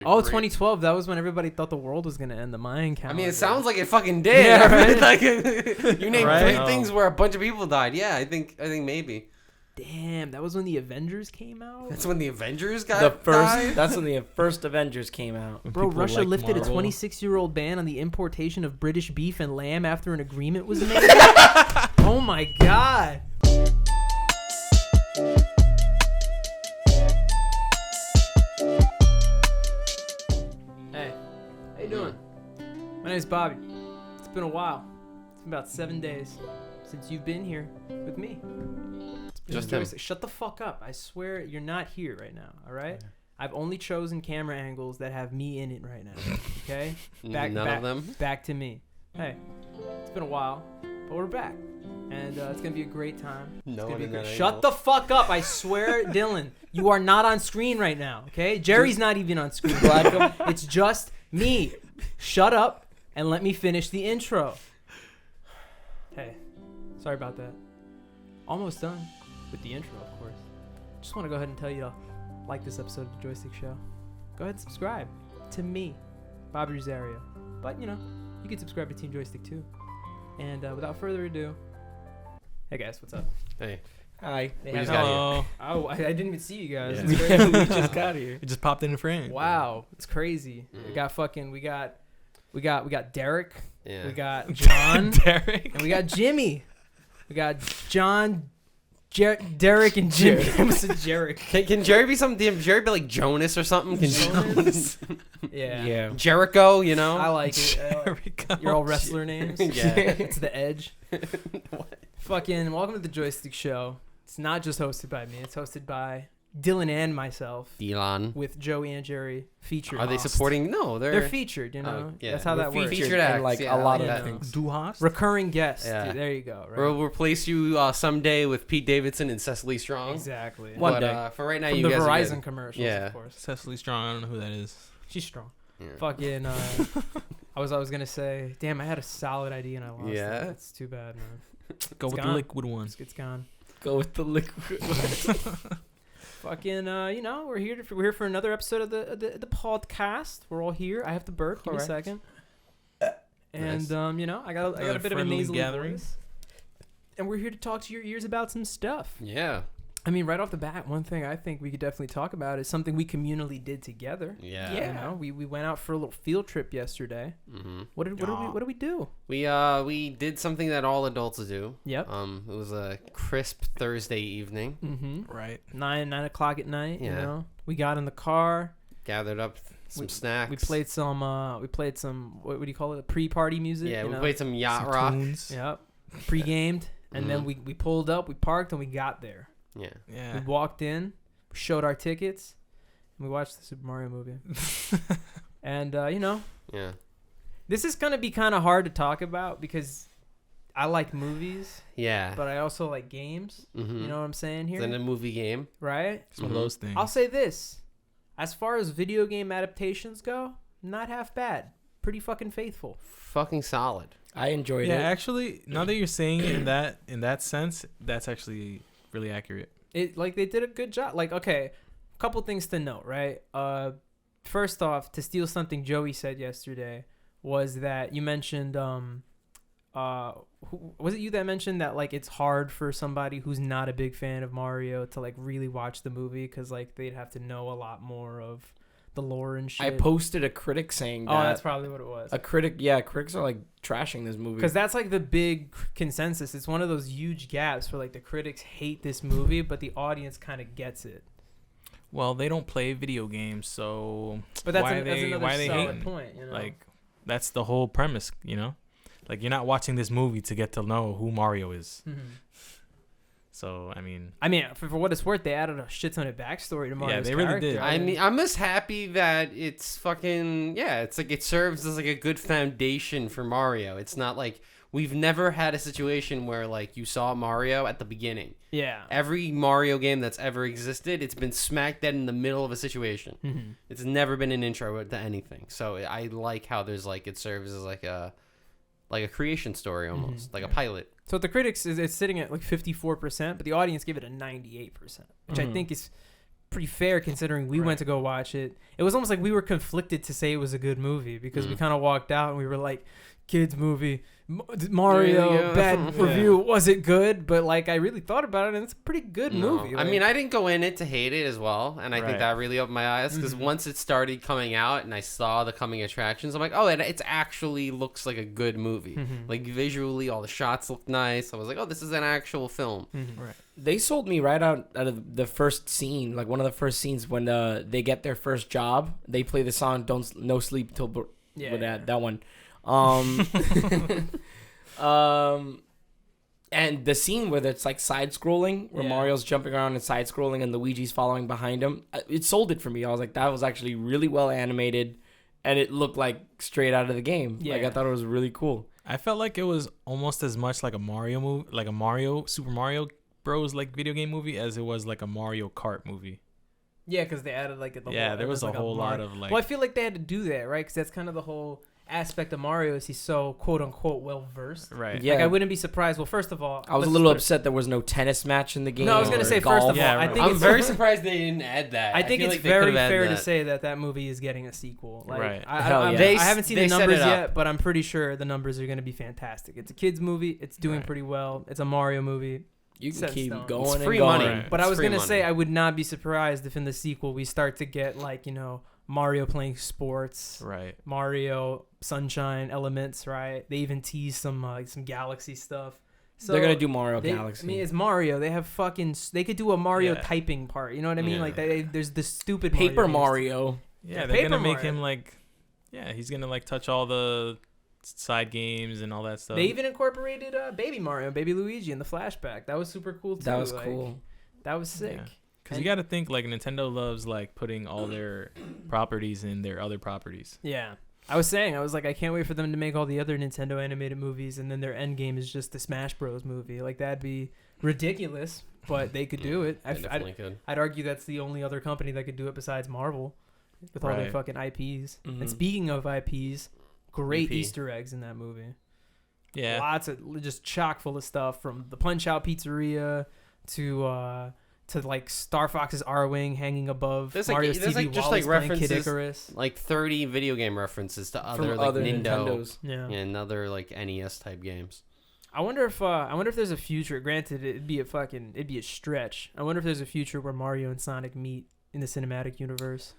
Oh, 2012. That was when everybody thought the world was gonna end. The Mayan calendar. I mean, it sounds like it fucking did. Yeah, right? Like, you named Right? 3 things where a bunch of people died. Yeah, I think maybe. Damn, that was when the Avengers came out. That's when the Avengers got The first. died? That's when the first Avengers came out. Bro, People Russia like lifted Marvel. a 26-year-old ban on the importation of British beef and lamb after an agreement was made. Oh my god. Hey, how you doing? My name's Bobby. It's been a while. It's been about 7 days since you've been here with me. Just him. Shut the fuck up. I swear you're not here right now, all right? I've only chosen camera angles that have me in it right now, okay? None of them? Back to me. Hey, it's been a while, but we're back. And it's going to be a great time. No one in that Shut angle. the fuck up. I swear, Dylan, you are not on screen right now, okay? Jerry's not even on screen. It's just me. Shut up and let me finish the intro. Hey, sorry about that. Almost done with the intro, of course. Just want to go ahead and tell you to like this episode of the Joystick Show. Go ahead and subscribe to me, Bobby Rosario. But, you know, you can subscribe to Team Joystick too. And without further ado, hey guys, what's up? Hey. Hi. They We have- just got Hello. Oh, I didn't even see you guys. Yeah. It's crazy. We just got here. It just popped in frame. Wow, it's crazy. We got Derek. Yeah. We got John. Derek. And we got Jimmy. We got John, Derek, and Jimmy. I almost said Jarek. Can Jerry be something? Can Jerry be like Jonas or something? Can Jonas? Yeah. Yeah. Jericho, you know? I like it. There we go. You're all wrestler names. Yeah. It's the Edge. What? Fucking welcome to the Joystick Show. It's not just hosted by me. It's hosted by Dylan and myself Elon. with Joey and Jerry featured. Are they supporting? No, They're featured, you know. yeah. That's how that works. Featured in acts, like yeah, a I lot like of that. things. Do host? Recurring guest. Yeah. There you go. Right? We'll replace you someday with Pete Davidson and Cecily Strong. Exactly. One But day. for right now, From you the guys are Verizon good. commercials, Yeah. of course. Cecily Strong. I don't know who that is. She's strong. Yeah. Fucking. I was gonna say, damn, I had a solid idea and I lost Yeah? it. It's too bad, man. Go It's with gone. the liquid one. It's gone. Go with the liquid. Fucking. You know, we're here for another episode of the podcast. We're all here. I have to burp. Give me a Correct. second. And Nice. you know, I got a Another bit of a friendly nasally gathering. voice. And we're here to talk to your ears about some stuff. Yeah. I mean, right off the bat, one thing I think we could definitely talk about is something we communally did together. Yeah. You know, we went out for a little field trip yesterday. Mm-hmm. What did we do? We did something that all adults do. Yep. It was a crisp Thursday evening. Mm-hmm. Right. 9 o'clock at night. You Yeah. know, we got in the car. Gathered up some snacks. We played some. What do you call it? Pre-party music. Yeah, you we know? played some yacht Some rock. tunes. Yep. Pre-gamed, and then we pulled up, we parked, and we got there. Yeah. Yeah. We walked in, showed our tickets, and we watched the Super Mario movie. And you know, Yeah. this is gonna be kind of hard to talk about because I like movies, Yeah. but I also like games. Mm-hmm. You know what I'm saying It's here, in a movie game. right? It's one of those things. I'll say this: as far as video game adaptations go, not half bad. Pretty fucking faithful. Fucking solid. I enjoyed yeah, it. actually, now that you're saying it in that sense, that's actually really accurate. It like they did a good job. Like, okay, a couple things to note, right? First off, to steal something Joey said yesterday was that you mentioned was it you that mentioned that like it's hard for somebody who's not a big fan of Mario to like really watch the movie because like they'd have to know a lot more of the lore and shit. I posted a critic saying that. Oh, that's probably what it was. Critics are like trashing this movie. Because that's like the big consensus. It's one of those huge gaps where like the critics hate this movie, but the audience kind of gets it. Well, they don't play video games, so But that's, why that's another are they solid hating? point. You know? Like, that's the whole premise, you know? Like, you're not watching this movie to get to know who Mario is. Mhm. So, I mean, for what it's worth, they added a shit ton of backstory to Mario's they really character. did. I mean, I'm just happy that it's fucking, yeah, it's like it serves as like a good foundation for Mario. It's not like we've never had a situation where like you saw Mario at the beginning. yeah. Every Mario game that's ever existed, it's been smack dead in the middle of a situation. Mhm. It's never been an intro to anything. So I like how there's like it serves as like a creation story almost, like a pilot. So the critics it's sitting at like 54%, but the audience gave it a 98%, which I Mhm. think is pretty fair considering we went to go watch it. It was almost like we were conflicted to say it was a good movie because we kind of walked out and we were like, kids movie, Mario, bad review. Was it good? But like, I really thought about it and it's a pretty good movie. I mean, I didn't go in it to hate it as well. And I think that really opened my eyes because once it started coming out and I saw the coming attractions, I'm like, oh, it's actually looks like a good movie. Like visually, all the shots look nice. I was like, oh, this is an actual film. Right. They sold me right out of the first scene, like one of the first scenes when they get their first job. They play the song "No Sleep Till" that one. And the scene where it's like side scrolling, where Mario's jumping around and side scrolling, and Luigi's following behind him. It sold it for me. I was like, that was actually really well animated, and it looked like straight out of the game. Yeah. Like I thought it was really cool. I felt like it was almost as much like a Mario movie, like a Super Mario Bros. Like video game movie, as it was like a Mario Kart movie. Yeah, because they added like there was a whole lot of like. Well, I feel like they had to do that, right? Because that's kind of the whole aspect of Mario is he's so quote unquote well versed. Right. Yeah. Like I wouldn't be surprised. Well, first of all, I was a little upset there was no tennis match in the game. No, I was gonna say first of all, I think I'm very surprised they didn't add that. I think it's like very fair to say that movie is getting a sequel. Like, right. I haven't seen the numbers yet, but I'm pretty sure the numbers are gonna be fantastic. It's a kids movie. It's doing pretty well. It's a Mario movie. You can keep going it's and free going. money. But I was gonna say I would not be surprised if in the sequel we start to get like Mario playing sports, right? Mario Sunshine elements, right? They even tease some Galaxy stuff. So they're gonna do Mario Galaxy. I mean, it's Mario. They have they could do a Mario typing part. You know what I mean? Yeah. Like there's the stupid Paper Mario. Yeah, they're gonna make him like, he's gonna like touch all the side games and all that stuff. They even incorporated Baby Mario, Baby Luigi in the flashback. That was super cool too. That was cool. That was sick. Yeah. Because you got to think like Nintendo loves like putting all their properties in their other properties. Yeah. I was like, I can't wait for them to make all the other Nintendo animated movies and then their end game is just the Smash Bros. Movie. Like that'd be ridiculous, but they could do it. I'd argue that's the only other company that could do it besides Marvel with all their fucking IPs. And speaking of IPs, great Easter eggs in that movie. Yeah. Lots of just chock full of stuff from the Punch-Out Pizzeria to like Star Fox's R-Wing hanging above Mario's TV like, while just he's like playing Kid references, Icarus. like 30 video game references to other Nintendos. and other like NES type games. I wonder if there's a future. Granted, it'd be a stretch. I wonder if there's a future where Mario and Sonic meet in the cinematic universe.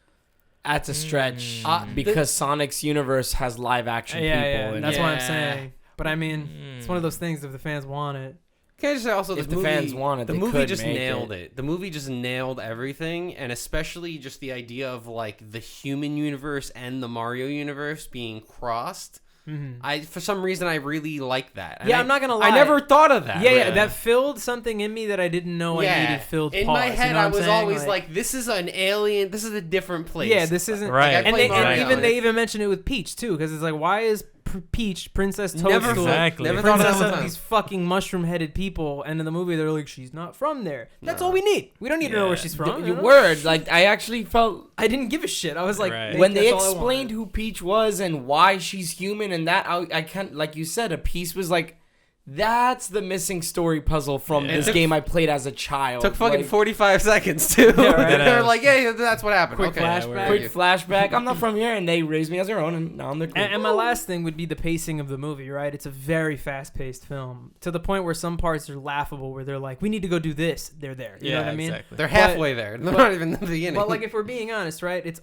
That's a stretch because Sonic's universe has live action people. Yeah, that's what I'm saying. But I mean, it's one of those things if the fans want it. Can I just say also if the fans want it, the movie just nailed it. The movie just nailed everything, and especially just the idea of like the human universe and the Mario universe being crossed. For some reason I really like that. And I'm not gonna lie. I never thought of that. Yeah, that filled something in me that I didn't know I needed filled. In my head, I was always like, "This is an alien. This is a different place." Yeah, this isn't right. And they even mention it with Peach too, because it's like, why is Peach Princess Toadstool Never princess of these fucking mushroom-headed people? And in the movie, they're like, she's not from there. That's all we need. We don't need to know where she's from. Your word, like I actually felt I didn't give a shit. I was like, when they explained who Peach was and why she's human, and that I can't, like you said, a piece was like, that's the missing story puzzle from this game I played as a child. Took fucking 45 seconds too. They're like, yeah, that's what happened. Quick flashback. I'm not from here, and they raised me as their own, and now I'm their cool. And my last thing would be the pacing of the movie, right? It's a very fast-paced film to the point where some parts are laughable, where they're like, we need to go do this. They're there. You know what I mean? Exactly. They're halfway there. They're not even in the beginning. But like, if we're being honest, right? It's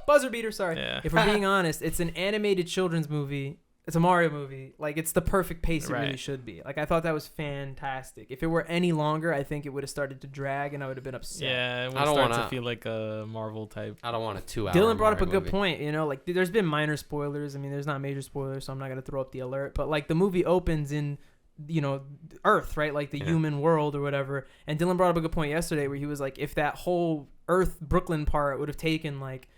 buzzer beater. Sorry. Yeah. If we're being honest, it's an animated children's movie. It's a Mario movie. Like, it's the perfect pace it really should be. Like, I thought that was fantastic. If it were any longer, I think it would have started to drag, and I would have been upset. Yeah, it would start to feel like a Marvel type. I don't want a 2 hour. Dylan brought up a movie. good point. You know, like, there's been minor spoilers. I mean, there's not major spoilers, so I'm not going to throw up the alert. But, like, the movie opens in, Earth, right? Like, the human world or whatever. And Dylan brought up a good point yesterday where he was like, if that whole Earth Brooklyn part would have taken, like,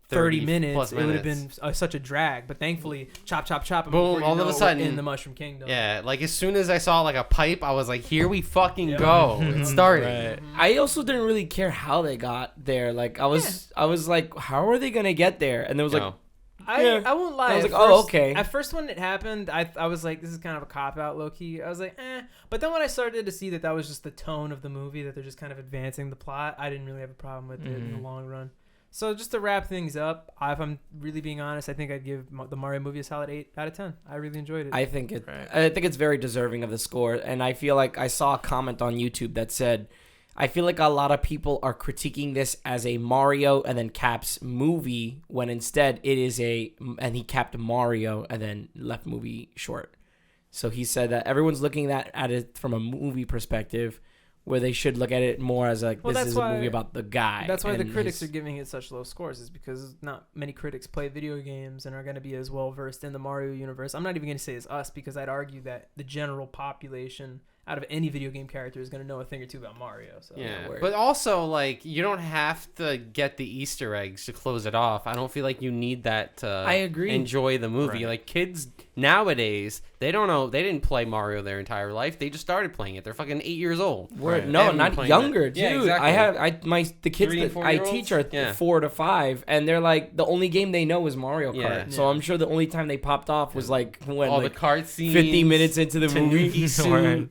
30 minutes, it would have been such a drag. But thankfully, chop, and boom, all of a sudden in the Mushroom Kingdom. Yeah, like as soon as I saw like a pipe, I was like, here we fucking go. It started. I also didn't really care how they got there. Like I was like, how are they gonna get there? And there was like I won't lie. I was At like, oh, first- okay. At first, when it happened, I was like, this is kind of a cop out, low key. I was like, eh. But then when I started to see that was just the tone of the movie, that they're just kind of advancing the plot, I didn't really have a problem with it in the long run. So just to wrap things up, if I'm really being honest, I think I'd give the Mario movie a solid 8 out of 10. I really enjoyed it. I think it's very deserving of the score, and I feel like I saw a comment on YouTube that said, I feel like a lot of people are critiquing this as a Mario and then caps movie, when instead it is and he capped Mario and then left movie short. So he said that everyone's looking at it from a movie perspective, where they should look at it more as like, this is a movie about the guy. That's why the critics are giving it such low scores, is because not many critics play video games and are going to be as well versed in the Mario universe. I'm not even going to say it's us, because I'd argue that the general population out of any video game character is going to know a thing or two about Mario. So yeah, but also, like, you don't have to get the Easter eggs to close it off. I don't feel like you need that to I agree. enjoy the movie. Right. Like, kids nowadays, they don't know. They didn't play Mario their entire life. They just started playing it. They're fucking 8 years old. No, not not younger, dude. Yeah, exactly. The kids 3 and that 4 I year olds? teach are Yeah. 4 to 5, and they're like, the only game they know is Mario Kart. Yeah. So I'm sure the only time they popped off was like when All like the kart scenes, 50 minutes into the movie. Tanuki suit. Right.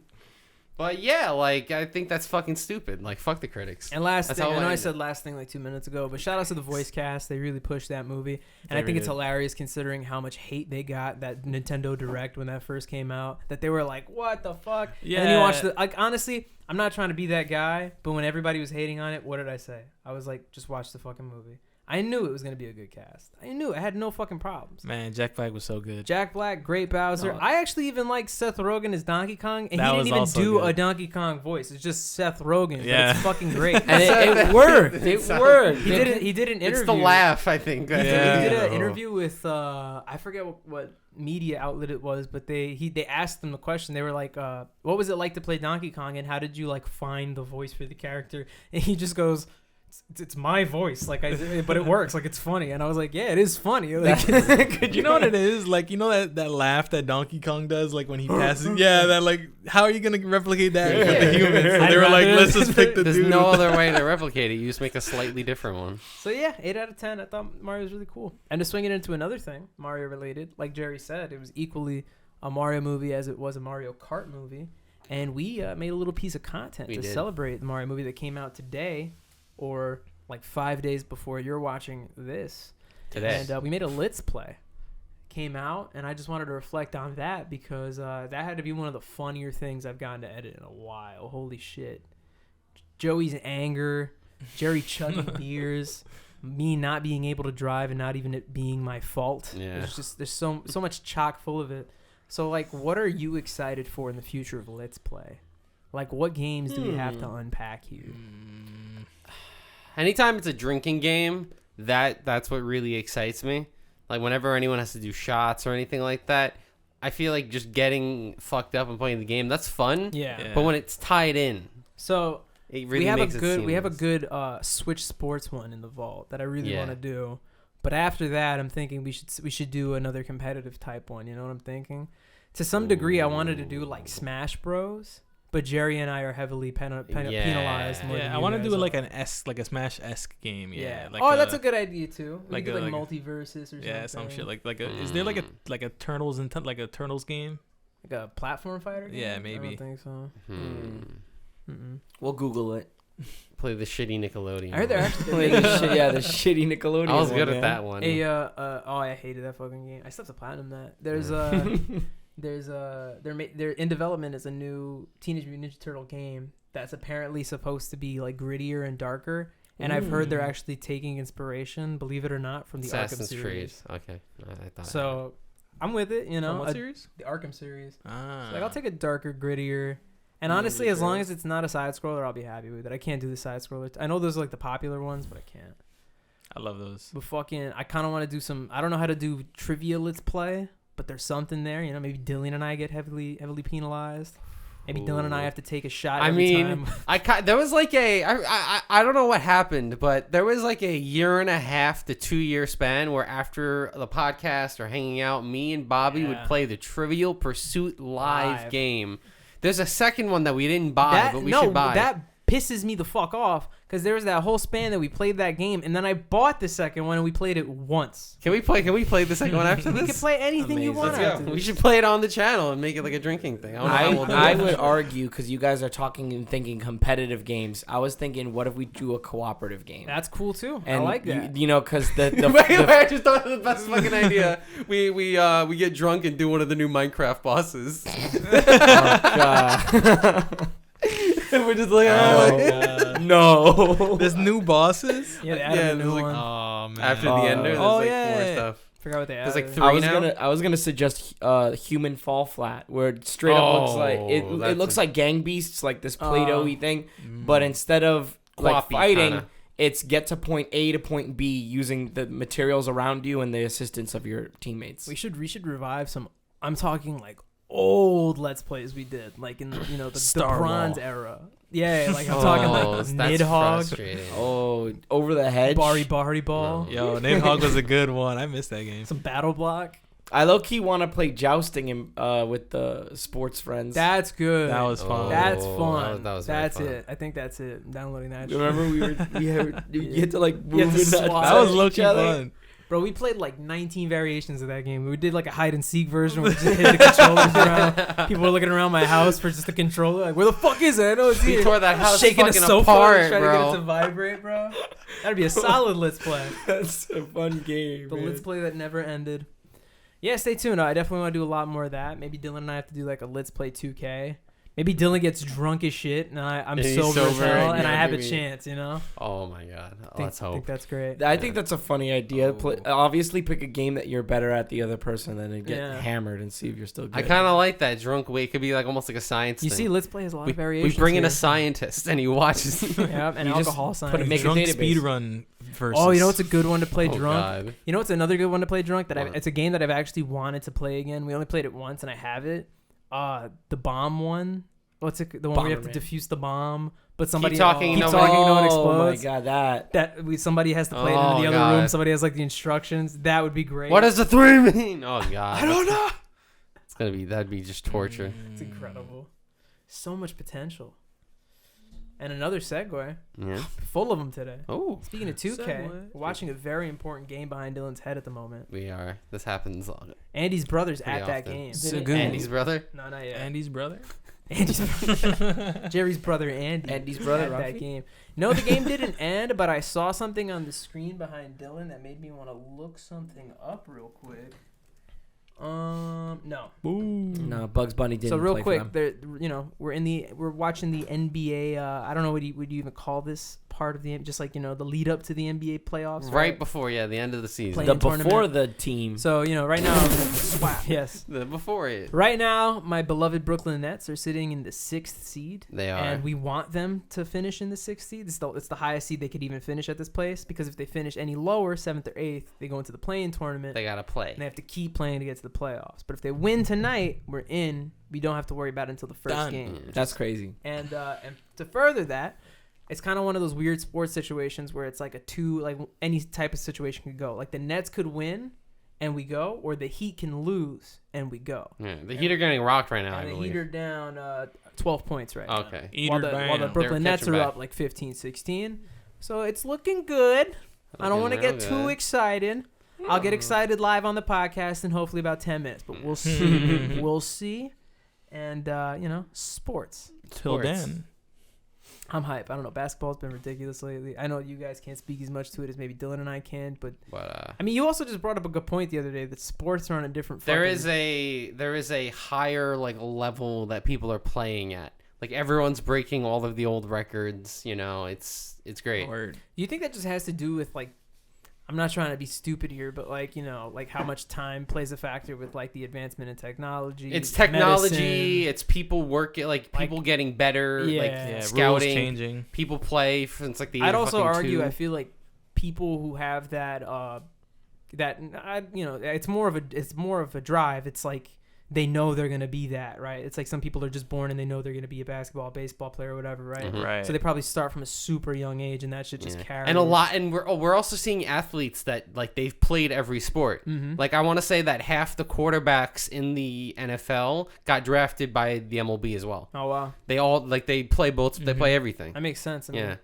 But yeah, like, I think that's fucking stupid. Like, fuck the critics. And last That's thing, how I know I ended. said last thing like 2 minutes ago, but shout out to the voice cast. They really pushed that movie. And I think it's hilarious considering how much hate they got that Nintendo Direct when that first came out. That they were like, what the fuck? Yeah. And then you watch like, honestly, I'm not trying to be that guy, but when everybody was hating on it, what did I say? I was like, just watch the fucking movie. I knew it was going to be a good cast. I knew it. I had no fucking problems. Man, Jack Black was so good. Jack Black, great Bowser. No. I actually even like Seth Rogen as Donkey Kong, and That he was didn't even also do good. a Donkey Kong voice. It's just Seth Rogen. But Yeah. it's fucking great. And it worked. It worked. He did an interview. It's the laugh, I think. He Yeah. did an interview with I forget what media outlet it was, but they asked him the question. They were like, what was it like to play Donkey Kong, and how did you like find the voice for the character? And he just goes, it's my voice, like but it works, like it's funny. And I was like, yeah, it is funny. Like, You know what it is? Like, you know that laugh that Donkey Kong does, like when he passes. Yeah, that like, how are you gonna replicate that with the humans? So I'd they were like, rather- let's just pick the There's dude. no other way to replicate it. You just make a slightly different one. so yeah, 8 out of 10. I thought Mario was really cool. And to swing it into another thing, Mario related, like Jerry said, it was equally a Mario movie as it was a Mario Kart movie. And we made a little piece of content We to did. celebrate the Mario movie that came out today, or like 5 days before you're watching this. Today. And we made a Let's Play. Came out, and I just wanted to reflect on that because that had to be one of the funnier things I've gotten to edit in a while. Holy shit. Joey's anger, Jerry chugging beers, me not being able to drive and not even it being my fault. Yeah. There's so much chock full of it. So, like, what are you excited for in the future of Let's Play? Like, what games do we have to unpack here? Anytime it's a drinking game, that's what really excites me. Like, whenever anyone has to do shots or anything like that, I feel like just getting fucked up and playing the game, that's fun. Yeah. But when it's tied in, So it really we have makes a it good seamless. Switch Sports one in the vault that I really Yeah. want to do. But after that, I'm thinking we should do another competitive type one. You know what I'm thinking? To some degree, I wanted to do like Smash Bros. But Jerry and I are heavily penalized. More than Yeah, I you want to guys do are. like a Smash-esque game. Yeah. Like oh, that's a good idea too. We like could do a- like like multiverses or something. yeah, some shit like a. Is there like a Turtles and like a Turtles game? like a platform fighter. Yeah, game? maybe. I don't think so. Mm-mm. We'll Google it. Play the shitty Nickelodeon. I heard they're actually Play the the shitty Nickelodeon. I was one, good man. at that one. oh, I hated that fucking game. I still have to platinum that. They're in development as a new Teenage Mutant Ninja Turtle game that's apparently supposed to be like grittier and darker. And I've heard they're actually taking inspiration, believe it or not, from the Assassin's Arkham Creed. series. Okay. I thought So I'm with it, you know. From what series? The Arkham series. Ah. So, like, I'll take a darker, grittier. And Ninja honestly, as long Turtles. as it's not a side scroller, I'll be happy with it. I can't do the side scroller. I know those are like the popular ones, but I can't. I love those. But fucking, I kind of want to do some. I don't know how to do trivia. Let's play, but there's something there. You know, maybe Dylan and I get heavily penalized. Maybe Dylan and I have to take a shot. I every mean, time. there was like I don't know what happened, but there was like a 1.5 to 2 year span where after the podcast or hanging out, me and Bobby would play the Trivial Pursuit live game. There's a second one that we didn't buy, but we should buy. That pisses me the fuck off Because there was that whole span that we played that game, and then I bought the second one and we played it once. Can we play the second one after this? We can play anything you want. Let's go. We should play it on the channel and make it like a drinking thing. I would argue, because you guys are talking and thinking competitive games. I was thinking, what if we do a cooperative game? That's cool too. And I like that. You know, because the wait, I just thought of the best fucking idea. We get drunk and do one of the new Minecraft bosses. Oh, God. And we're just like, no. There's new bosses. Yeah, they added a new like, one. Oh man. after the ender, there's Oh, like yeah. more stuff. Forgot what they added. There's like 3 now. I was gonna suggest human fall flat, where it straight up looks like it looks like Gang Beasts, like this Play-Doh-y thing, but instead of like Quappy, fighting, kinda. it's get to point A to point B using the materials around you and the assistance of your teammates. we should revive some. I'm talking like old Let's Plays we did, like in the Star Bronze Wall. era. Yeah, like I'm talking like that's Nidhogg, frustrating. Oh, over the hedge. Bari Ball, Yo, Nidhogg was a good one. I missed that game. some Battle Block. I low key want to play jousting with the sports friends. That's good. That was fun. That's Oh, fun. that was very That's fun. it. I think that's it. I'm downloading that. shit. Remember you had to like move You had to and swap. not That was touch low each key other. fun. Bro, we played like 19 variations of that game. We did like a hide and seek version where we just hit the controllers around. People were looking around my house for just the controller. Like, where the fuck is it? I know it's We here. tore that house Shaking a fucking sofa apart, trying to get it bro. to vibrate, bro. That'd be a solid Let's Play. That's a fun game. The man. Let's Play that never ended. Yeah, stay tuned. I definitely want to do a lot more of that. Maybe Dylan and I have to do like a Let's Play 2K. Maybe Dylan gets drunk as shit and I'm And he's sober as sober, hell and yeah, I have a maybe. chance, Oh my god. Let's I think hope. that's great. I think that's a funny idea. Obviously, pick a game that you're better at the other person, and then get Yeah. hammered and see if you're still good. I kind of like that drunk way. It could be like almost like a science You thing. see, Let's Play has a lot we, of variations. we bring in here. a scientist and he watches. Yeah, and You just alcohol science. put a make a Drunk database. speed run versus. Oh, you know what's a good one to play Oh, drunk? God. You know what's another good one to play drunk? What? It's a game that I've actually wanted to play again. We only played it once, and I have it. The bomb one. What's it? The one where you have to Bomberman. defuse the bomb, but somebody talking, keep no talking, no one Oh explodes. my god, that. Somebody has to play it Oh, in the other God. room. Somebody has like the instructions. That would be great. What does the 3 mean? Oh god. I don't know. That'd be just torture. It's incredible. So much potential. And another segue. Yeah. Full of them today. Oh, Speaking of 2K, Segue. we're watching a very important game behind Dylan's head at the moment. we are. This happens. Andy's brother's Pretty at that often. game. So good. Andy's brother. No, not yet. Andy's brother. Andy's brother. Jerry's brother Andy. Andy's brother, at that Rafi? game. No, the game didn't end, but I saw something on the screen behind Dylan that made me want to look something up real quick. No. No, Bugs Bunny didn't. So real play for quick, them. there, we're watching the NBA. I don't know what you even call this part of the just like the lead up to the NBA playoffs. Right before, the end of the season. Play- The in before tournament. the team. So right now, yes, Before it. right now, my beloved Brooklyn Nets are sitting in the 6th seed. They are. And we want them to finish in the 6th seed. It's the highest seed they could even finish at this place, because if they finish any lower, 7th or 8th, they go into the play-in tournament. They gotta play. And they have to keep playing to get to the playoffs. But if they win tonight, we're in. We don't have to worry about it until the first Done. game. That's crazy. And to further that, it's kind of one of those weird sports situations where it's like any type of situation could go. Like the Nets could win and we go, or the Heat can lose and we go. Yeah, the Heat are getting rocked right now, I And the believe. Heat are down 12 points right now. Okay. While the They're Brooklyn Nets are catching back. up like 15-16. So it's looking good. I don't want to Looking get real too good. excited. I'll get excited live on the podcast in hopefully about 10 minutes, but we'll see. We'll see. And, sports. Till Sports. then. I'm hype. I don't know. Basketball's been ridiculous lately. I know you guys can't speak as much to it as maybe Dylan and I can, but But I mean, you also just brought up a good point the other day that sports are on a different. there fucking- is a higher level that people are playing at. Like everyone's breaking all of the old records. It's great. Word. Do you think that just has to do with I'm not trying to be stupid here, but how much time plays a factor with the advancement in technology? It's technology. medicine? It's people working, people getting better. Yeah. Yeah, rules scouting. changing. People play since the I'd also fucking argue. two. I feel like people who have it's more of a drive. It's like they know they're gonna be that, right? It's like some people are just born and they know they're gonna be a basketball, baseball player, or whatever, right? Mhm. Right. So they probably start from a super young age, and that shit just carries. And we're also seeing athletes that they've played every sport. Mhm. I want to say that half the quarterbacks in the NFL got drafted by the MLB as well. Oh wow, They all they play both. They play everything. that makes sense. I mean, Yeah.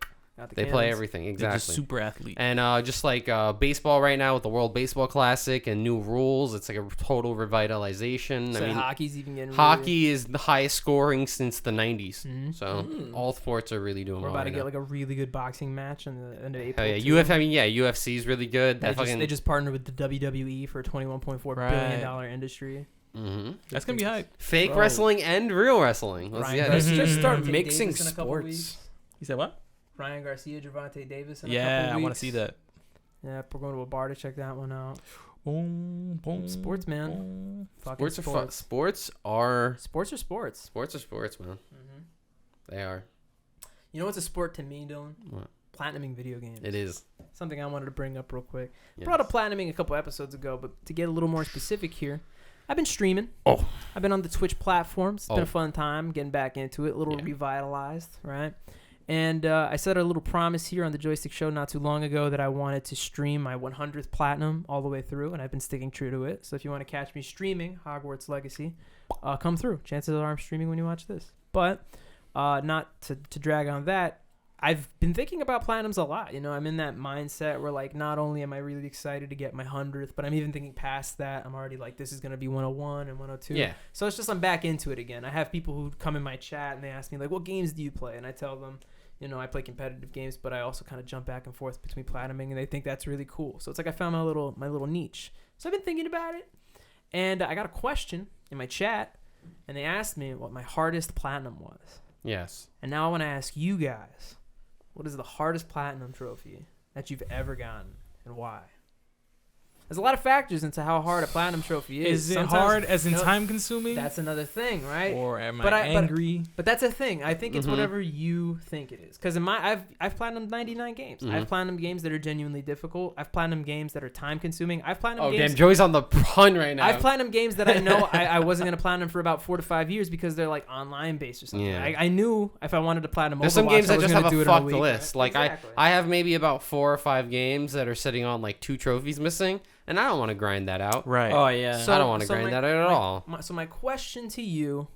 They play everything, They're exactly. just super athlete. And just like baseball right now with the World Baseball Classic and new rules, it's like a total revitalization. So I mean, hockey's even getting hockey is the highest scoring since the 90s. Mhm. So all sports are really doing We're well about to right get now. like a really good boxing match in the April. Hell yeah, too. UFC is really good. They just partnered with the WWE for a $21.4 billion industry. That's gonna be hype. Fake Bro. wrestling and real wrestling. Let's Ryan get Let's it. just start Gervonta mixing Davis in a couple sports. weeks. You said what? Ryan Garcia, Gervonta Davis. In a Yeah, couple I want to weeks. see that. Yeah, we're going to a bar to check that one out. Boom, boom, Sports, man. boom. Fucking Sports are fun. Sports are sports. man. They are. You know what's a sport to me, Dylan? What? Platinuming video games. It is. Something I wanted to bring up real quick. Yes. Brought up platinuming a couple episodes ago, but to get a little more specific here, I've been streaming. Oh. I've been on the Twitch platforms. It's been Oh. a fun time getting back into it, a little Yeah. revitalized, right? And I said a little promise here on the Joystick show not too long ago that I wanted to stream my 100th platinum all the way through, and I've been sticking true to it. So if you want to catch me streaming Hogwarts Legacy, come through. Chances are I'm streaming when you watch this. But not to drag on that, I've been thinking about platinums a lot. You know, I'm in that mindset where, like, not only am I really excited to get my 100th, but I'm even thinking past that. I'm already like, this is going to be 101 and 102. Yeah. So it's just I'm back into it again. I have people who come in my chat and they ask me, like, what games do you play? And I tell them, you know, I play competitive games, but I also kind of jump back and forth between platinuming, and they think that's really cool. So it's like I found my little niche. So I've been thinking about it, and I got a question in my chat, and they asked me what my hardest platinum was. Yes. And now I want to ask you guys, what is the hardest platinum trophy that you've ever gotten, and why? There's a lot of factors into how hard a platinum trophy is. Is it Sometimes- hard as in no, time consuming? That's another thing, right? Or am But I I- but- angry? But that's a thing. I think it's Mhm. whatever you think it is. Because I've platinumed 99 games. Mhm. I've platinumed games that are genuinely difficult. I've platinumed games that are time consuming. I've platinumed Oh, games. damn. Joey's on the run right now. I've platinumed games that I know I wasn't gonna platinum for about 4 to 5 years because they're like online based or something. Yeah. I knew if I wanted to platinum There's Overwatch, some games I that was just gonna have do a it in a fucked week, list. right? Like Exactly. I have maybe about 4 or 5 games that are sitting on like 2 trophies missing, and I don't want to grind that out. Right. Oh yeah. I don't wanna grind that out at all. So my question to you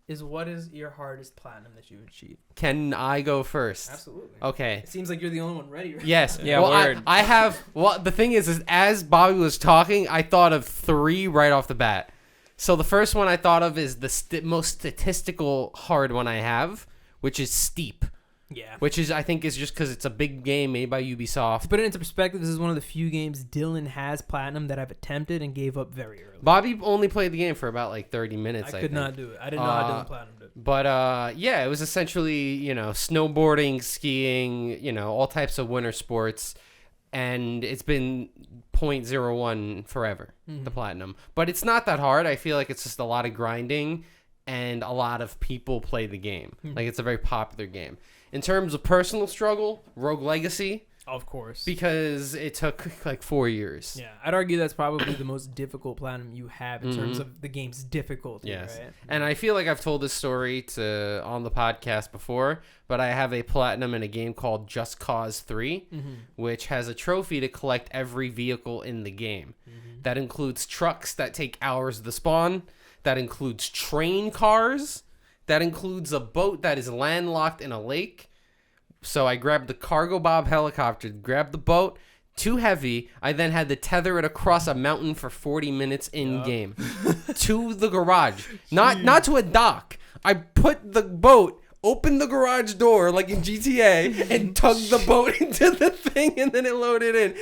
is, what is your hardest platinum that you've achieved? Can I go first? Absolutely. Okay. It seems like you're the only one ready. Right? Yes. Yeah, Well, word. I have. Well, the thing is as Bobby was talking, I thought of 3 right off the bat. So the first one I thought of is the most statistical hard one I have, which is Steep. Yeah. Which is, I think, is just because it's a big game made by Ubisoft. To put it into perspective, this is one of the few games Dylan has platinum that I've attempted and gave up very early. Bobby only played the game for about like 30 minutes. I could think. not do it. I didn't know how Dylan platinumed it. But yeah, it was essentially, you know, snowboarding, skiing, you know, all types of winter sports. And it's been 0.01 forever, the platinum. But it's not that hard. I feel like it's just a lot of grinding and a lot of people play the game. Like, it's a very popular game. In terms of personal struggle, Rogue Legacy, Of course. because it took like 4 years. Yeah, I'd argue that's probably the most difficult platinum you have in terms of the game's difficulty. Yes. Right? And I feel like I've told this story on the podcast before, but I have a platinum in a game called Just Cause 3, which has a trophy to collect every vehicle in the game. That includes trucks that take hours to spawn. That includes train cars. That includes a boat that is landlocked in a lake. So I grabbed the Cargo Bob helicopter, grabbed the boat, too heavy. I then had to tether it across a mountain for 40 minutes in game to the garage, not to a dock. I put the boat, opened the garage door like in GTA, and tugged the boat into the thing, and then it loaded in.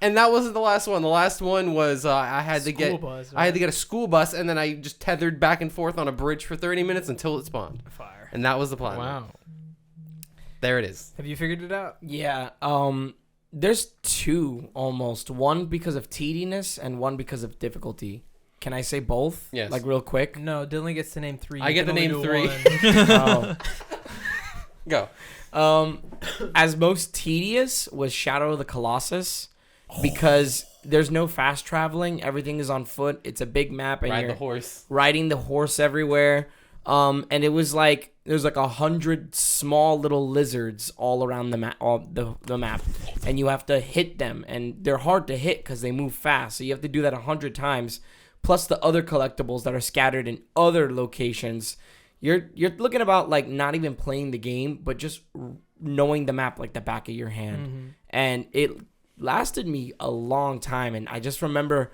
And that wasn't the last one. The last one was I had to get a school bus, and then I just tethered back and forth on a bridge for 30 minutes until it spawned. Fire. And that was the plan. Wow. There it is. Have you figured it out? Yeah. There's 2 almost. One because of tediness and one because of difficulty. Can I say both? Yes. Like real quick. No, Dylan gets to name 3. I You get can to only name do 3. one. Oh. Go. As most tedious was Shadow of the Colossus because there's no fast traveling. Everything is on foot. It's a big map, and Ride you're the horse. riding the horse everywhere. And it was like there's like 100 small little lizards all around the map, the map, and you have to hit them, and they're hard to hit because they move fast. So you have to do that 100 times, plus the other collectibles that are scattered in other locations. You're looking about like not even playing the game, but just knowing the map like the back of your hand. And it lasted me a long time. And I just remember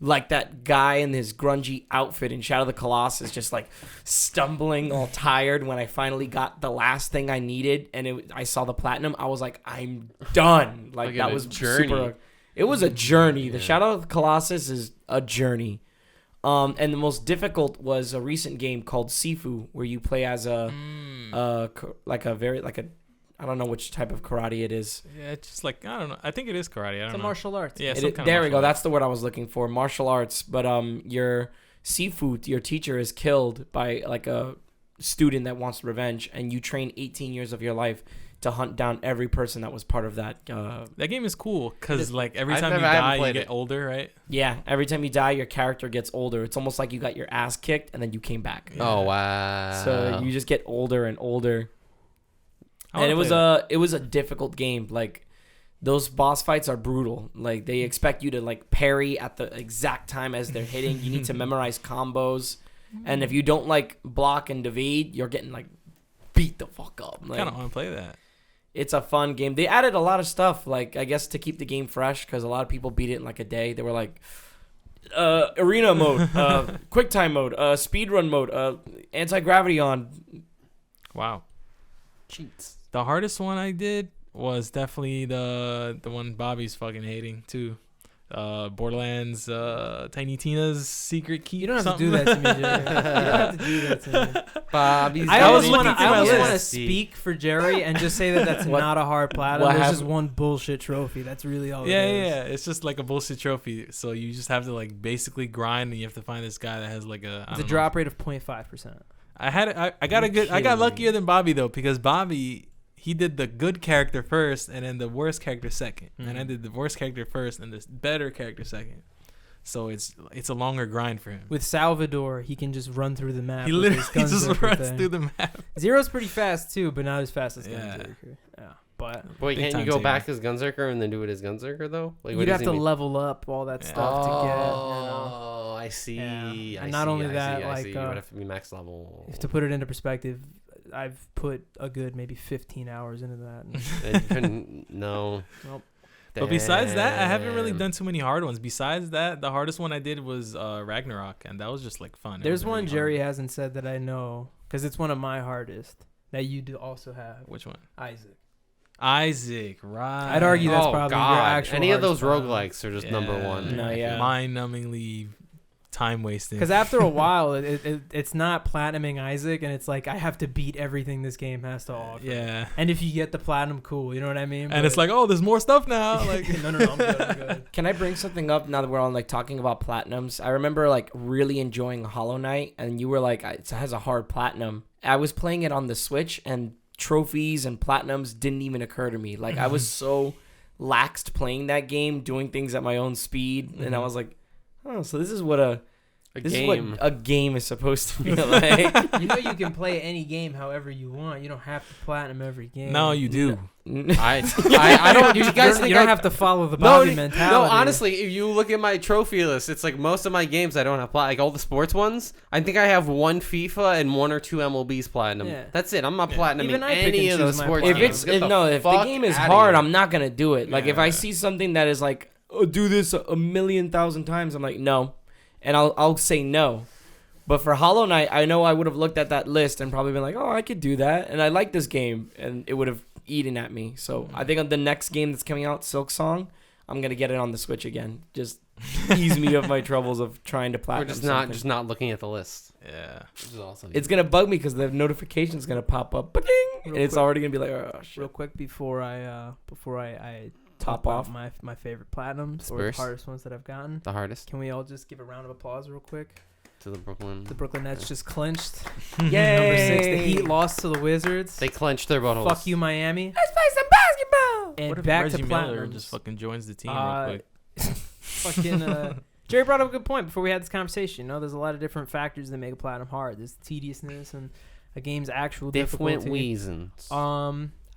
like that guy in his grungy outfit in Shadow of the Colossus just like stumbling all tired when I finally got the last thing I needed and I saw the platinum. I was like, I'm done. Like that was super. It was a journey. The Shadow of the Colossus is a journey. And the most difficult was a recent game called Sifu, where you play as I don't know which type of karate it is. Yeah, it's just like, I don't know. I think it is karate. I don't know. It's a martial arts. Yeah, there we go. That's the word I was looking for. Martial arts. But your Sifu, your teacher, is killed by like a student that wants revenge, and you train 18 years of your life to hunt down every person that was part of that. That game is cool because like every time you die, you get older, right? Yeah, every time you die, your character gets older. It's almost like you got your ass kicked and then you came back. Yeah. Oh wow! So you just get older and older. And it was a difficult game. Like those boss fights are brutal. Like they expect you to like parry at the exact time as they're hitting. You need to memorize combos, and if you don't like block and evade, you're getting like beat the fuck up. Like, I kind of want to play that. It's a fun game. They added a lot of stuff, like I guess to keep the game fresh, because a lot of people beat it in like a day. They were like, arena mode, quick time mode, speed run mode, anti-gravity on. Wow. Cheats. The hardest one I did was definitely the one Bobby's fucking hating too. Borderlands, Tiny Tina's secret key. You don't have to do that to me, Jerry. You don't have to do that to me. Bobby's. I always want to speak for Jerry and just say that that's not a hard platinum. There's just one bullshit trophy. That's really all. Yeah. It's just like a bullshit trophy. So you just have to like basically grind, and you have to find this guy that has like a drop rate of 0.5%. I got luckier than Bobby though, because Bobby, he did the good character first and then the worst character second. And I did the worst character first and the better character second. So it's a longer grind for him. With Salvador, he can just run through the map. He literally just runs through the map. Zero's pretty fast too, but not as fast as Gunzerker. Yeah. But wait, can't you go back as Gunzerker and then do it as Gunzerker though? Like, you'd have to level up all that stuff to get. Oh, I see. Yeah. And not only that, like you would have to be max level. To put it into perspective, I've put a good maybe 15 hours into that. No. Nope. But besides that, I haven't really done too many hard ones. Besides that, the hardest one I did was Ragnarok, and that was just like fun. There's one Jerry hasn't said that I know, because it's one of my hardest that you do also have. Which one? Isaac, right. I'd argue that's probably your actual. Any of those roguelikes are just number one. No, yeah. Mind-numbingly time wasting. Because after a while, it's not platinuming Isaac, and it's like I have to beat everything this game has to offer. Yeah. And if you get the platinum, cool. You know what I mean? And it's like, oh, there's more stuff now. Like, no, I'm good. Can I bring something up now that we're on like talking about platinums? I remember like really enjoying Hollow Knight, and you were like, it has a hard platinum. I was playing it on the Switch, and trophies and platinums didn't even occur to me. Like I was so laxed playing that game, doing things at my own speed, and I was like, oh, so this is what a game is supposed to be like. You know, you can play any game however you want. You don't have to platinum every game. No, you do. I don't. You guys think you don't have to follow the Bobby mentality. No, honestly, if you look at my trophy list, it's like most of my games I don't have like all the sports ones. I think I have one FIFA and one or two MLB's platinum. Yeah. That's it. I'm not platinuming any of those sports games. If the game is hard, I'm not gonna do it. Like if I see something that is like, oh, do this a million thousand times, I'm like, no, and I'll say no. But for Hollow Knight, I know I would have looked at that list and probably been like, oh, I could do that, and I like this game, and it would have eaten at me. So I think on the next game that's coming out, Silk Song, I'm gonna get it on the Switch again. Just ease me of my troubles of trying to platinum. We're just not looking at the list. Yeah, which is awesome. It's gonna bug me because the notification's gonna pop up, and it's already gonna be like, oh shit. Real quick before I top off my favorite platinums or the hardest ones that I've gotten. The hardest. Can we all just give a round of applause real quick? To the Brooklyn. The Brooklyn Nets just clinched. Yay! Number 6, the Heat lost to the Wizards. They clenched their buttholes. Fuck you, Miami. Let's play some basketball. And what if back Reggie to Miller platinum. just fucking joins the team real quick. Fucking Jerry brought up a good point before we had this conversation. You know, there's a lot of different factors that make a platinum hard. There's tediousness and a game's actual difficulty. Different reasons.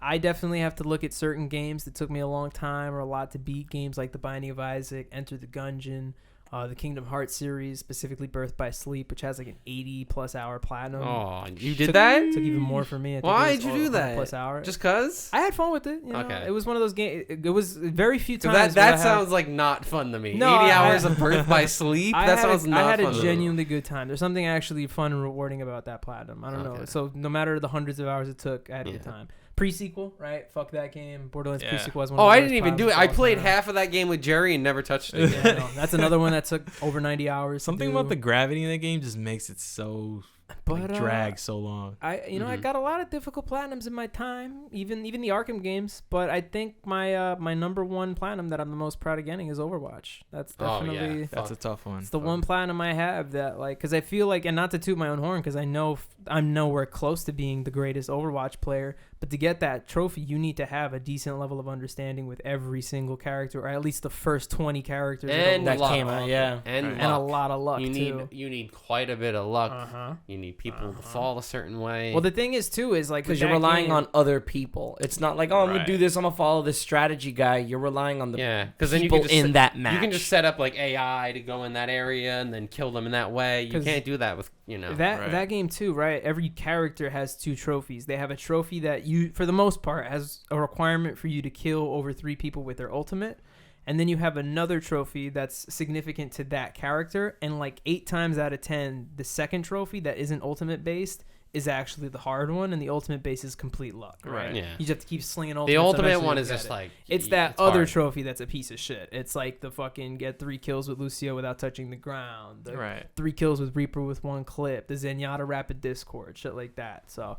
I definitely have to look at certain games that took me a long time or a lot to beat. Games like The Binding of Isaac, Enter the Gungeon, The Kingdom Hearts series, specifically Birth by Sleep, which has like an 80+ hour platinum. Oh, you did that? Took even more for me. Why did you do that? Plus hour. Just cause? I had fun with it. You know? Okay. It was one of those games. It was very few times. That sounds like not fun to me. No, 80 hours of Birth by Sleep? That sounds not fun. I had to a me. genuinely good time. There's something actually fun and rewarding about that platinum. I don't know. So no matter the hundreds of hours it took, I had a good time. Pre-sequel, right? Fuck that game. Borderlands pre-sequel was one of the I worst didn't even do it. I played half of that game with Jerry and never touched it. Yeah, no, that's another one that took over 90 hours. Something about the gravity in the game just makes it so drag so long. I got a lot of difficult platinums in my time, even the Arkham games. But I think my my number one platinum that I'm the most proud of getting is Overwatch. That's definitely that's a tough one. It's the one platinum I have that because I feel like, and not to toot my own horn, because I know I'm nowhere close to being the greatest Overwatch player. But to get that trophy, you need to have a decent level of understanding with every single character, or at least the first 20 characters and that came out. Yeah, and a lot of luck. You need quite a bit of luck. You need people to fall a certain way. Well, the thing is too is like because you're relying on other people. It's not like I'm gonna do this. I'm gonna follow this strategy guy. You're relying on the because then people in that match. You can just set up like AI to go in that area and then kill them in that way. You can't do that with that game too, right? Every character has 2 trophies. They have a trophy that you, for the most part, has a requirement for you to kill over 3 people with their ultimate. And then you have another trophy that's significant to that character. And like 8 times out of 10, the second trophy that isn't ultimate based is actually the hard one, and the ultimate base is complete luck. Right? Yeah. You just have to keep slinging ultimates. The ultimate one is just like it's that other trophy that's a piece of shit. It's like the fucking get 3 kills with Lucio without touching the ground. The 3 kills with Reaper with 1 clip. The Zenyatta Rapid Discord, shit like that. So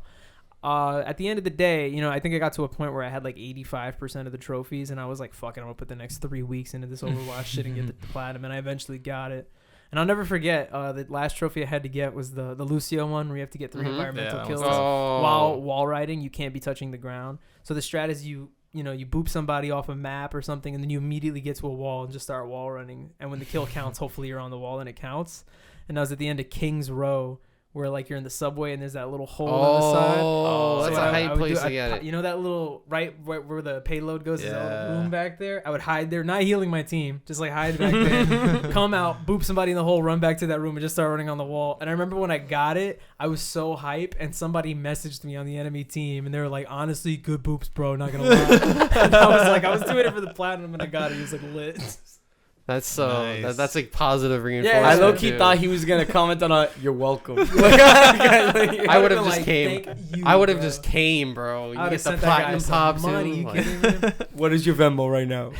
at the end of the day, I think I got to a point where I had like 85% of the trophies, and I was like, fuck it, I'm gonna put the next 3 weeks into this Overwatch shit and get the platinum, and I eventually got it. And I'll never forget, the last trophy I had to get was the Lucio one, where you have to get 3 environmental kills while wall riding. You can't be touching the ground. So the strat is you boop somebody off a map or something, and then you immediately get to a wall and just start wall running. And when the kill counts, hopefully you're on the wall and it counts. And I was at the end of King's Row, where like you're in the subway and there's that little hole on the side. Oh, that's a hype place to get it. You know that little right where the payload goes? There's a little room back there. I would hide there, not healing my team, just like hide back there. Come out, boop somebody in the hole, run back to that room, and just start running on the wall. And I remember when I got it, I was so hype, and somebody messaged me on the enemy team, and they were like, "Honestly, good boops, bro. Not gonna lie." And I was doing it for the platinum, and I got it. It was like lit. That's so nice. That's like positive reinforcement. I low-key thought he was gonna comment on "You're welcome." I would have just came. I would have just came, bro. You get the platinum pops. Money. What is your Venmo right now?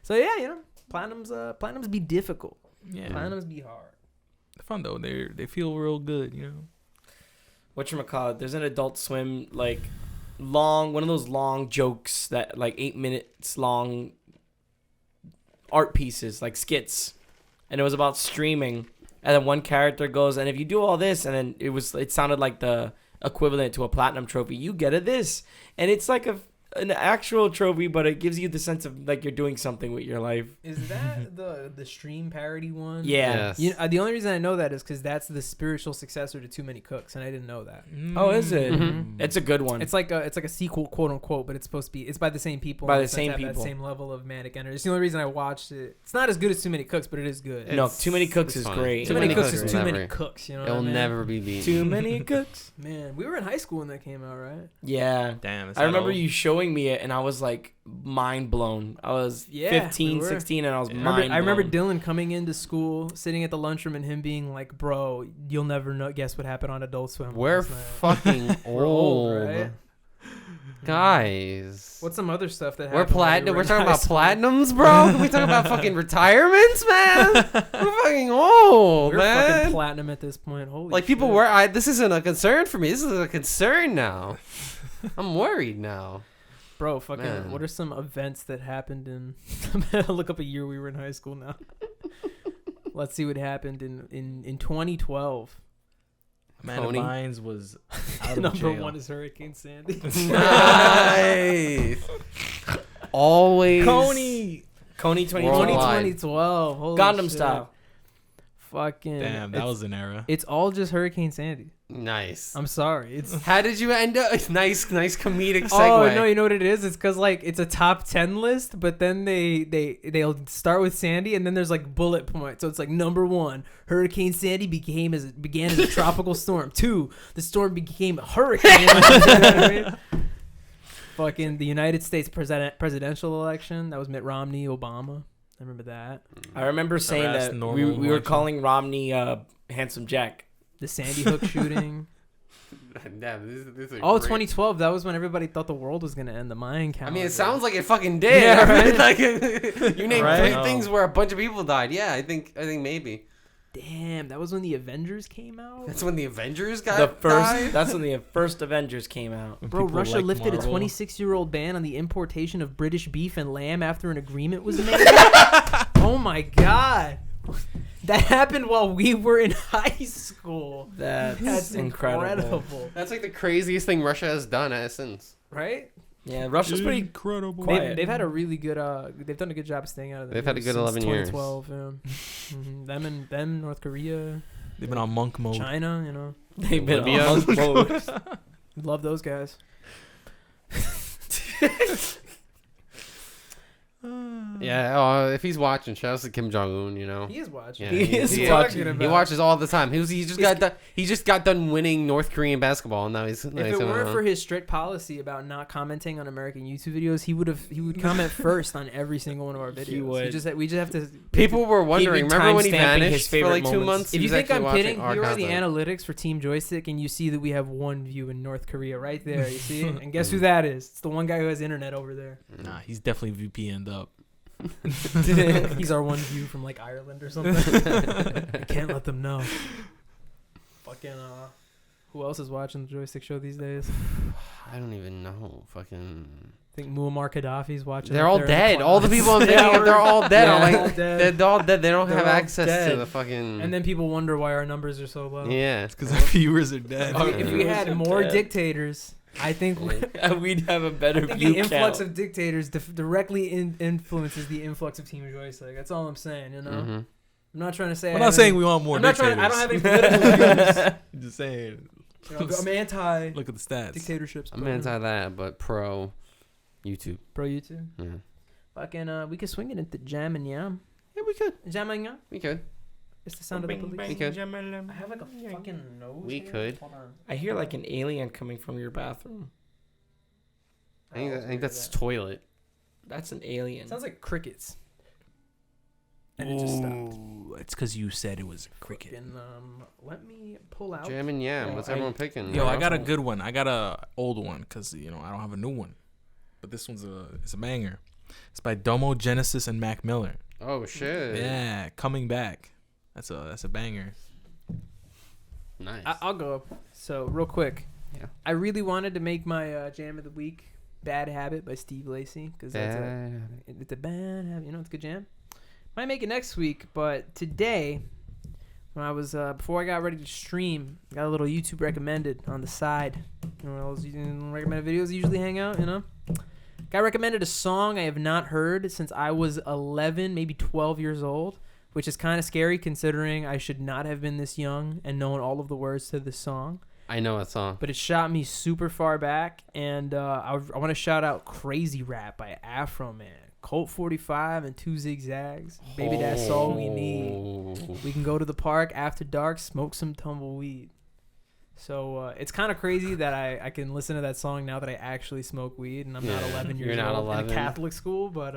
So yeah, platinums be difficult. Yeah, platinums be hard. They're fun though. They feel real good. Whatchamacallit, there's an Adult Swim like one of those long jokes that like 8 minutes long. Art pieces like skits, and it was about streaming, and then one character goes, and if you do all this, and then it sounded like the equivalent to a platinum trophy, you get this, and it's like an actual trophy, but it gives you the sense of like you're doing something with your life. Is that the stream parody one? Yeah. Yes. The only reason I know that is because that's the spiritual successor to Too Many Cooks, and I didn't know that. Oh, is it? Mm-hmm. It's a good one. It's like a sequel, quote unquote, but it's supposed to be. It's by the same people. By the same people. That same level of manic energy. It's the only reason I watched it. It's not as good as Too Many Cooks, but it is good. No, Too Many Cooks is great. Too Many Cooks is too many cooks. You know, it'll never be beaten. Too Many Cooks. Man, we were in high school when that came out, right? Yeah. Damn. I remember you showing me it, and I was like mind blown. I was 15, 16, and I was mind blown. I remember Dylan coming into school, sitting at the lunchroom, and him being like, "Bro, you'll never guess what happened on Adult Swim." We're fucking old, right? Guys. What's some other stuff that we're happened? We're talking about platinums, bro. Can we talk about fucking retirements, man? We're fucking old, we're man. Fucking platinum at this point. Holy like people shit. were. This isn't a concern for me. This is a concern now. I'm worried now. Bro, fucking, Man. What are some events that happened in... I'm gonna look up a year we were in high school now. Let's see what happened in 2012. Amanda Bynes was out of Number jail. 1 is Hurricane Sandy. Nice. Always. Coney 2012. Worldwide. 2012. Holy Gundam shit. style. Fucking. Damn, that was an era. It's all just Hurricane Sandy. Nice. I'm sorry. It's. How did you end up? Nice comedic segue. Oh no, you know what it is? It's because like it's a top 10 list, but then they'll start with Sandy, and then there's like bullet points. So it's like number 1, Hurricane Sandy began as a tropical storm. 2, the storm became a hurricane. You know what I mean? Fucking the United States presidential election. That was Mitt Romney, Obama. I remember that. I remember saying that we were calling Romney Handsome Jack. The Sandy Hook shooting. Damn, this is 2012. That was when everybody thought the world was gonna end. The Mayan calendar. I mean, it sounds like it fucking did. Yeah, right? Like you named Right? 3 things where a bunch of people died. Yeah, I think maybe. Damn, that was when the Avengers came out. That's when the Avengers died. That's when the first Avengers came out. Bro, People Russia like lifted Marvel. a 26-year-old ban on the importation of British beef and lamb after an agreement was made. Oh my god. That happened while we were in high school. That's incredible. That's like the craziest thing Russia has done since. Right? Yeah, Russia's pretty incredible. quiet. They've had a really good they've done a good job of staying out of the They've had a news good since 11 years. 2012, yeah. Them North Korea, They've been on monk mode. China, you know. They've been Libya. on mode. Love those guys. Yeah, if he's watching, shout out to Kim Jong Un. You know. He is watching. Yeah, He is he- watching. He watches all the time. He just got done winning North Korean basketball, and now he's. If it weren't for his strict policy about not commenting on American YouTube videos, he would comment first on every single one of our videos. He would. We just have to. People were wondering. He'd be Remember when he timestamping his vanished for favorite like 2 moments. months? If He you was think actually I'm watching kidding, our here are the content. analytics for Team Joystick, and you see that we have 1 view in North Korea right there. You see, and guess who that is? It's the one guy who has internet over there. Nah, he's definitely VPN'd up. He's our 1 view from like Ireland or something. I can't let them know. Fucking who else is watching the Joystick show these days? I don't even know. Fucking. I think Muammar Gaddafi's watching. They're up all there in the dead. All the clouds. people I'm thinking of, they're all dead. I'm They're all like, dead. they're all dead. They don't They're have all access to dead. the fucking. And then people wonder why our numbers are so low. Yeah. Because our viewers are dead. If we had more Dead. dictators, I think We'd have a better I think view the influx count. of dictators directly influences the influx of Team Joystick. That's all I'm saying. You know, Mhm. I'm not trying to say. We're not saying we want more I'm not dictators. trying. I don't have any political views. I'm just saying. You know, I'm anti Look at the stats. dictatorships. I'm anti that, but pro YouTube. Pro YouTube. Yeah. Fucking, we could swing it into jam and yam. Yeah, we could. Jam and yam. We could. It's the sound of the police. We could. I have like a fucking nose. We here. could. Hold on. I hear like an alien coming from your bathroom. I think that's toilet. That's an alien. It sounds like crickets. And it just stopped. Ooh, it's because you said it was a cricket. Fucking, let me pull out. Jam and yam. Yeah, What's I- everyone picking? Yo, I bro? got a good one. I got a old one because I don't have a new one. But this one's it's a banger. It's by Domo Genesis and Mac Miller. Oh shit. Yeah, Coming Back. That's a banger. Nice. I'll go. So real quick. Yeah. I really wanted to make my jam of the week "Bad Habit" by Steve Lacy because it's a bad habit. You know, it's a good jam. Might make it next week, but today, when I was before I got ready to stream, got a little YouTube recommended on the side. You know, those recommended videos usually hang out. You know, got recommended a song I have not heard since I was 11, maybe 12 years old, which is kind of scary considering I should not have been this young and known all of the words to this song. I know a song. But it shot me super far back, and I want to shout out "Crazy Rap" by Afroman, Colt 45, and 2 Zags. Baby, that's all we need. We can go to the park after dark, smoke some tumbleweed. So it's kind of crazy that I can listen to that song now that I actually smoke weed, and I'm not 11 years You're not old 11. in a Catholic school. But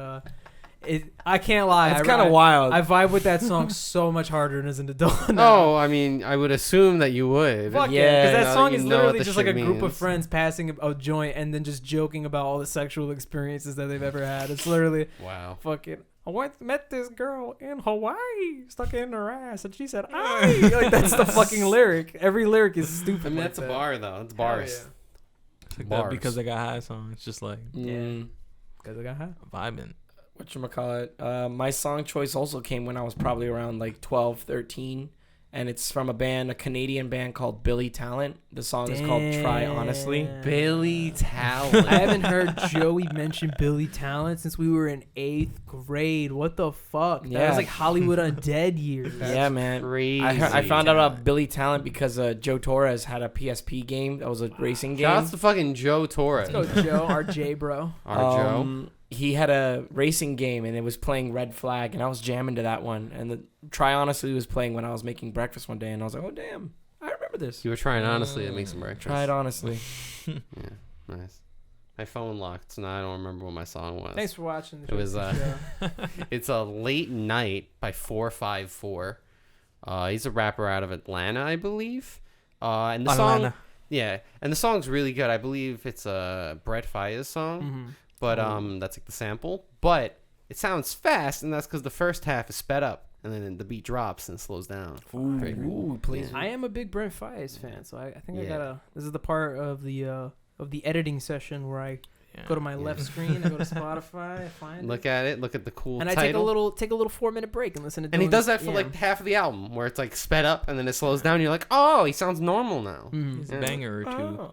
I can't lie. That's kind of wild. I vibe with that song so much harder as an adult now. No, I mean, I would assume that you would. Fuck Yeah, yeah, because now that that song you is know what literally the just like a shit group of means. friends passing a joint and then just joking about all the sexual experiences that they've ever had. It's literally Wow. fucking. Met this girl in Hawaii, stuck in her ass, and she said, "I." Like that's the fucking lyric. Every lyric is stupid. I mean, like that's a that. bar though. It's Hell bars. yeah. It's like Bars. that because I got high song. It's just like Because I got high. vibing. Whatchamacallit? My song choice also came when I was probably around like 12, 13. and it's from a Canadian band called Billy Talent. The song is called Try Honestly. Billy Talent. I haven't heard Joey mention Billy Talent since we were in 8th grade. What the fuck? That Yeah. was like Hollywood Undead years. Yeah, man. Crazy. I found out about Billy Talent because Joe Torres had a PSP game that was a racing game. Shout out to fucking Joe Torres. Let's go, Joe. RJ, bro. Our Joe. He had a racing game and it was playing Red Flag, and I was jamming to that one. And the Try Honestly was playing when I was making breakfast one day, and I was like, oh damn, I remember this. You were trying honestly to make some breakfast. Try it honestly. Yeah, nice. My phone locked, so now I don't remember what my song was. Thanks for watching. It was it's a Late Night by 454. He's a rapper out of Atlanta, I believe. And the song, yeah, and the song's really good. I believe it's a Brett Faiyaz song. Mm-hmm. But that's like the sample. But it sounds fast, and that's because the first half is sped up, and then the beat drops and slows down. Ooh, please. I am a big Brent Faiyaz fan, so I think I Yeah. gotta. This is the part of the editing session where I go to my left screen, I go to Spotify, I find Look at it. Look at the cool and title. I take a little 4-minute break and listen to. And he Dylan's- does that for like half of the album, where it's like sped up, and then it slows down. And you're like, oh, he sounds normal now. It's a banger or two. Oh.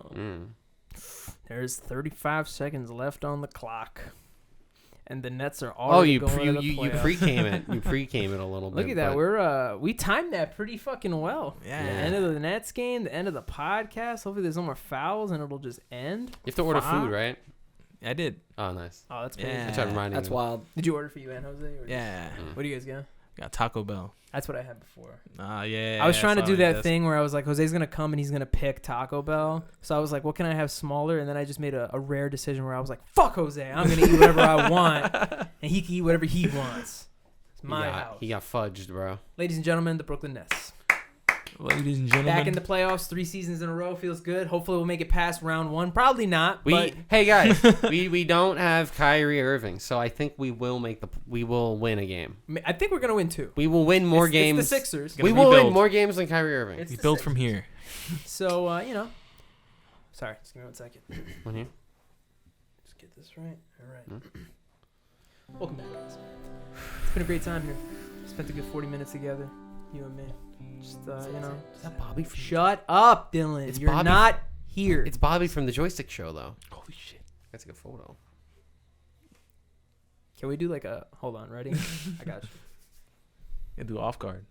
There's 35 seconds left on the clock, and the Nets are already You going to the you playoffs. pre-came it. You pre-came it a little bit. Look at that. but- We timed that pretty fucking well. Yeah. The end of the Nets game, the end of the podcast. Hopefully there's no more fouls and it'll just end. You have to order Fuck. food, right? I did. Oh, nice. Oh, that's crazy. Yeah. I tried reminding That's you. wild. Did you order for you and Jose? Or Yeah. What do you guys get? Got Taco Bell. That's what I had before. Yeah. I was trying to saw do it. that That's- thing where I was like, Jose's going to come and he's going to pick Taco Bell. So I was like, what can I have smaller? And then I just made a rare decision where I was like, fuck Jose. I'm going to eat whatever I want. And he can eat whatever he wants. It's my house. He got fudged, bro. Ladies and gentlemen, the Brooklyn Nets. Ladies and gentlemen. Back in the playoffs, 3 seasons in a row. Feels good. Hopefully we'll make it past round 1. Probably not. But Hey guys, we don't have Kyrie Irving, so I think we will win a game. I think we're going to win 2. We will win more games. It's the Sixers. We Gonna will win rebuild. more games than Kyrie Irving. It's We the build Sixers. from here. So, sorry. Just give me 1 second. One here. Just get this right. All right. Welcome back, guys. It's been a great time here. Spent a good 40 minutes together, you and me. Just, Is that Bobby? Shut up, Dylan. It's You're Bobby. not here. It's Bobby from the Joystick Show, though. Holy shit. That's a good photo. Can we do like a... Hold on, ready? I got you. You do off guard.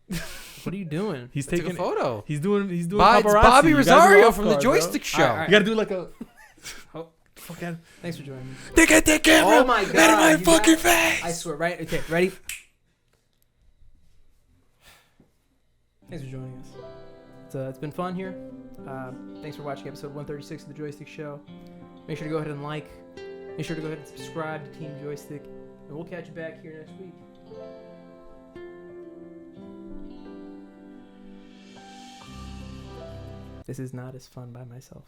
What are you doing? He's That's a taking good photo. He's doing It's paparazzi. Bobby You gotta do Rosario off from the guard, bro. Joystick Show. All right. You gotta do like a. Oh. Fuck out. Thanks for joining me. They get that camera Oh my God. out of my you fucking guys- face. I swear, right? Okay, ready? Thanks for joining us. It's been fun here. Thanks for watching episode 136 of the Joystick Show. Make sure to go ahead and like. Make sure to go ahead and subscribe to Team Joystick. And we'll catch you back here next week. This is not as fun by myself.